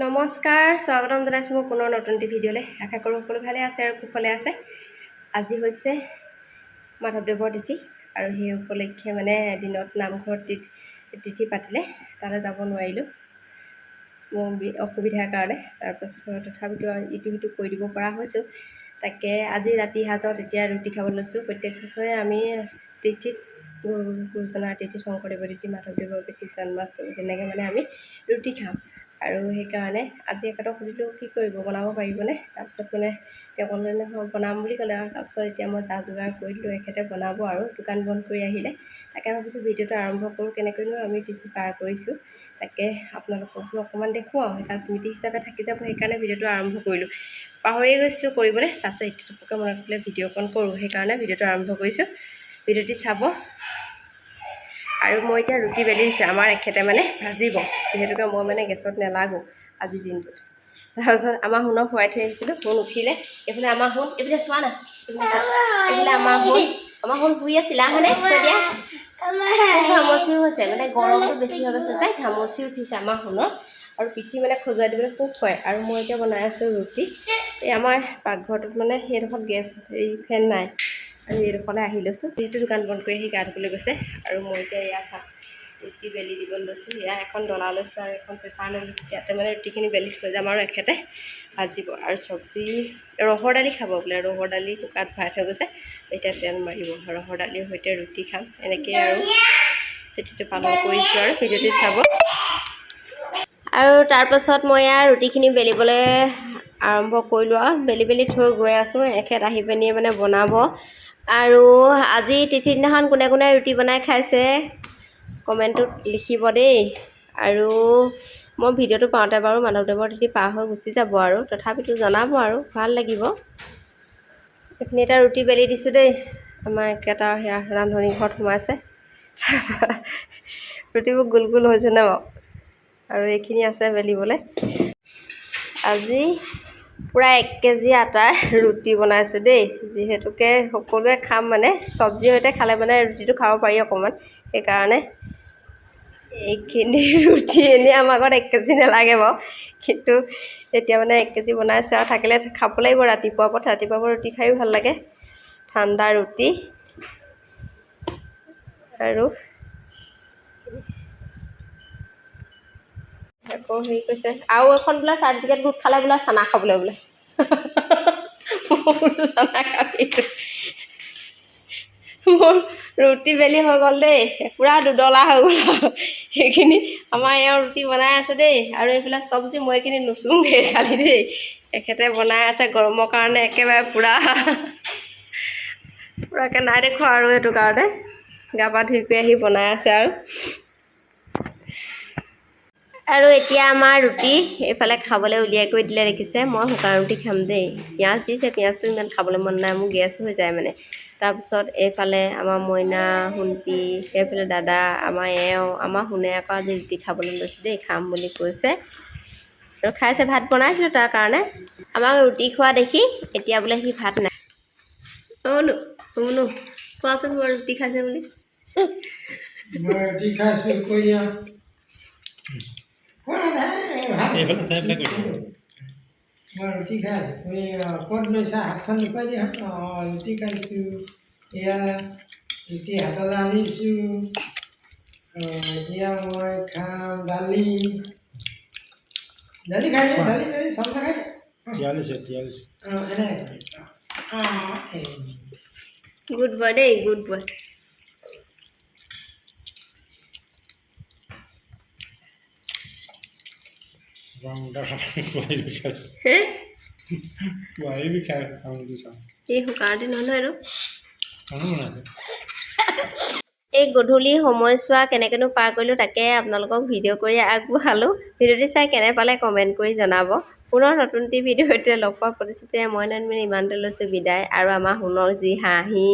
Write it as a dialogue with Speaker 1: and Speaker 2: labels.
Speaker 1: নমস্কাৰ, স্বাগতম জনাইছোঁ মোৰ পুনৰ নতুন এটি ভিডিঅ'লৈ। আশা কৰোঁ সকলো ভালে আছে আৰু কুশলে আছে। আজি হৈছে মাধৱদেৱৰ তিথি আৰু সেই উপলক্ষে দিনত নামঘৰত তিথি পাতিলে, তালৈ যাব নোৱাৰিলোঁ মোৰ অসুবিধাৰ কাৰণে। তাৰপাছত তথাপিতো ইটো সিটো কৰি দিব পৰা হৈছোঁ। তাকে আজি ৰাতি সাঁজত এতিয়া ৰুটি খাব লৈছোঁ। প্ৰত্যেক বছৰে আমি তিথিত গুৰুজনাৰ তিথিত শংকৰদেৱৰ তিথি, মাধৱদেৱৰ তিথিত, জন্মাষ্টমী তেনেকৈ আমি ৰুটি খাওঁ। আৰু সেইকাৰণে আজি এখেতক সুধিলোঁ কি কৰিব, বনাব পাৰিবনে? তাৰপিছত তেওঁ ক'লে বনাম বুলি ক'লে আৰু তাৰপিছত এতিয়া মই যা যোগাৰ কৰি দিলোঁ, এখেতে বনাব আৰু দোকান বন্ধ কৰি আহিলে। তাকে ভাবিছোঁ ভিডিঅ'টো আৰম্ভ কৰোঁ, কেনেকৈনো আমি তিথি পাৰ কৰিছোঁ তাকে আপোনালোককো অকণমান দেখুৱাওঁ, এটা স্মৃতি হিচাপে থাকি যাব। সেইকাৰণে ভিডিঅ'টো আৰম্ভ কৰিলোঁ, পাহৰিয়ে গৈছিলোঁ কৰিবলৈ। তাৰপিছত এতিয়া টুকুৰকৈ মনত পৰিলে ভিডিঅ'কণ কৰোঁ, সেইকাৰণে ভিডিঅ'টো আৰম্ভ কৰিছোঁ। ভিডিঅ'টি চাব। আৰু মই এতিয়া ৰুটি বেলি দিছোঁ, আমাৰ এখেতে ভাজিব, যিহেতুকে মই গেছত নেলাগোঁ আজিৰ দিনটোত। তাৰপিছত আমাৰ সোণক শুৱাই থৈ আহিছিলোঁ, সোণ উঠিলে। এইফালে আমাৰ সোণ, এইফালে চোৱা না, এইফালে আমাৰ সোণ শুই আছিলা হয়নে? কৈ দিয়া। ঘামচিও হৈছে, গৰমটো বেছি হৈ গৈছে যে ঘামচি উঠিছে আমাৰ সোণৰ, আৰু পিঠি খজুৱাই দিবলৈ খুব হয়। আৰু মই এতিয়া বনাই আছোঁ ৰুটি। এই আমাৰ পাকঘৰটোত সেইডোখৰত গেছ ফেন নাই, আৰু এইডোখৰলৈ আহি লৈছোঁ। যিহেতু দোকান বন্ধ কৰি আহি গা ধুবলৈ গৈছে, আৰু মই এতিয়া এয়া ৰুটি বেলি দিব লৈছোঁ। এয়া এখন ডলা লৈছোঁ আৰু এখন পেপাৰ লৈ লৈছোঁ। ইয়াতে ৰুটিখিনি বেলি থৈ যাম আৰু এখেতে ভাজিব। আৰু চব্জি ৰহৰ দালি খাব বোলে, ৰহৰ দালি কুকাৰত ভৰাই থৈ গৈছে, এতিয়া তেল মাৰিব। ৰহৰ দালিৰ সৈতে ৰুটি খাম, এনেকৈ আৰু তিথিটো পালন কৰিছোঁ। আৰু ভিডিঅ'টো চাব। আৰু তাৰপাছত মই ৰুটিখিনি বেলিবলৈ আৰম্ভ কৰিলোঁ আৰু বেলি থৈ গৈ আছোঁ। এখেত আহি পিনি বনাব। আৰু আজি তিথিৰ দিনাখন কোনে কোনে ৰুটি বনাই খাইছে কমেণ্টত লিখিব দেই। আৰু মই ভিডিঅ'টো পাওঁতে বাৰু মাধৱদেৱৰ তিথি পাৰ হৈ গুচি যাব, আৰু তথাপিতো জনাব আৰু ভাল লাগিব। এইখিনি এটা ৰুটি বেলি দিছোঁ দেই। আমাৰ একেটা সেয়া ৰান্ধনি ঘৰত সোমাইছে। ৰুটিবোৰ গোল গোল হৈছেনে বাৰু? আৰু এইখিনি আছে বেলিবলৈ। আজি পূৰা 1 কেজি আটাৰ ৰুটি বনাইছোঁ দেই, যিহেতুকে সকলোৱে খাম চব্জিৰ সৈতে খালে ৰুটিটো খাব পাৰি অকণমান। সেইকাৰণে এইখিনি ৰুটি এনেই আমাৰ ঘৰত 1 কেজি নালাগে বাৰু, কিন্তু এতিয়া 1 কেজি বনাইছোঁ আৰু থাকিলে খাব লাগিব ৰাতিপুৱা ৰুটি খায়ো ভাল লাগে, ঠাণ্ডা ৰুটি। আৰু আকৌ হেৰি কৈছে আৰু এখন বোলে চাৰ্টিফিকেট গোট খালে বোলে চানা খাবলৈ বোলে। চানা খাবি। মোৰ ৰুটি বেলি হৈ গ'ল দেই, পূৰা দুডলা হৈ গ'ল। সেইখিনি আমাৰ এওঁ ৰুটি বনাই আছে দেই। আৰু এইফালে চব্জি মই এইখিনি নুচোংগৈ খালি দেই, এখেতে বনাই আছে গৰমৰ কাৰণে একেবাৰে পূৰাকৈ নাই দেখোৱা। আৰু সেইটো কাৰণে গা পা ধুই কৰি আহি বনাই আছে। আৰু এতিয়া আমাৰ ৰুটি এইফালে খাবলৈ উলিয়াই কৰি দিলে দেখিছে। মই শুকান ৰুটি খাম দেই, পিঁয়াজ দিছে, পিঁয়াজটো ইমান খাবলৈ মন নাই মোৰ, গেছ হৈ যায় তাৰপিছত এইফালে আমাৰ মইনা, শুন্তি, সেইফালে দাদা, আমাৰ এওঁ, আমাৰ শুনে আকৌ আজি ৰুটি খাবলৈ লৈছে দেই, খাম বুলি কৈছে আৰু খাইছে। ভাত বনাইছিলোঁ তাৰ কাৰণে। আমাক ৰুটি খোৱা দেখি এতিয়া বোলে সি ভাত নাই। শুনো কোৱাচোন মই ৰুটি খাইছে বুলি।
Speaker 2: মই ৰুটি খাইছোঁ কৈ দিয়া। মই ৰুটি খাই আছোঁ। ক'ত লৈছা? হাতখন লুকুৱাই দিয়া। ৰুটি খাইছোঁ। এয়া ৰুটি হাতলৈ আনিছোঁ। এতিয়া মই খাম দালি খাই দিয়া। দালি চামচা খাই দিয়া। গুড বয় দেই, গুড বয়। এই শুকানটি নহয় আৰু এই গধূলি সময়ছোৱা কেনেকৈনো পাৰ কৰিলোঁ তাকে আপোনালোকক ভিডিঅ' কৰি আগবঢ়ালোঁ। ভিডিঅ'টি চাই কেনে পালে কমেণ্ট কৰি জনাব। পুনৰ নতুন এটি ভিডিঅ'তে লগ পোৱাৰ প্ৰতিশ্ৰুতিৰে মই ইমানতে লৈছোঁ বিদায়। আৰু আমাৰ সোণৰ যি হাঁহি।